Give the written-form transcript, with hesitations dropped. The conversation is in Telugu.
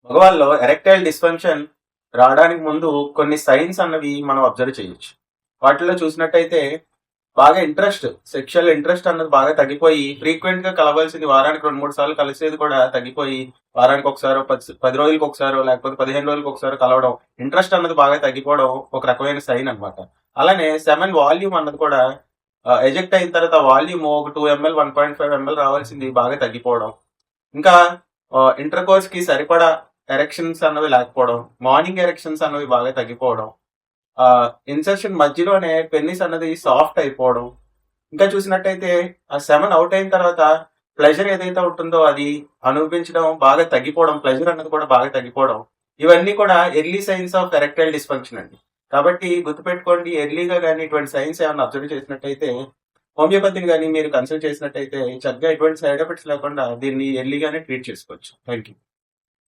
మగవాళ్ళలో ఎరెక్టైల్ డిస్ఫంక్షన్ రావడానికి ముందు కొన్ని సైన్స్ అన్నవి మనం అబ్జర్వ్ చేయొచ్చు. వాటిలో చూసినట్టయితే బాగా సెక్షువల్ ఇంట్రెస్ట్ అన్నది బాగా తగ్గిపోయి ఫ్రీక్వెంట్ గా కలవాల్సింది వారానికి 2-3 సార్లు కలిసేది కూడా తగ్గిపోయి వారానికి ఒకసారి 10 రోజులకు ఒకసారి లేకపోతే 15 రోజులకు ఒకసారి కలవడం, ఇంట్రెస్ట్ అన్నది బాగా తగ్గిపోవడం ఒక రకమైన సైన్ అనమాట. అలానే సెమెన్ వాల్యూమ్ అన్నది కూడా ఎజెక్ట్ అయిన తర్వాత వాల్యూమ్ ఒక 2 ml 1.5 ml రావాల్సింది బాగా తగ్గిపోవడం, ఇంకా ఇంటర్ కోర్స్ కి సరిపడా ఎరెక్షన్స్ అన్నవి లేకపోవడం, మార్నింగ్ ఎరెక్షన్స్ అన్నవి బాగా తగ్గిపోవడం, ఇన్సర్షన్ మధ్యలోనే పెన్నిస్ అన్నది సాఫ్ట్ అయిపోవడం, ఇంకా చూసినట్టయితే ఆ సెమెన్ అవుట్ అయిన తర్వాత ప్లెజర్ ఏదైతే ఉంటుందో అది అనుభవించడం బాగా తగ్గిపోవడం, ప్లెజర్ అన్నది కూడా బాగా తగ్గిపోవడం, ఇవన్నీ కూడా early science of erectile dysfunction అండి. కాబట్టి గుర్తుపెట్టుకోండి, ఎర్లీగా కానీ ఇటువంటి సైన్స్ ఏమైనా అబ్జర్వ్ చేసినట్టయితే హోమియోపతిని కానీ మీరు కన్సల్ట్ చేసినట్టయితే చక్కగా ఎటువంటి సైడ్ ఎఫెక్ట్స్ లేకుండా దీన్ని ఎర్లీగానే ట్రీట్ చేసుకోవచ్చు. Thank you.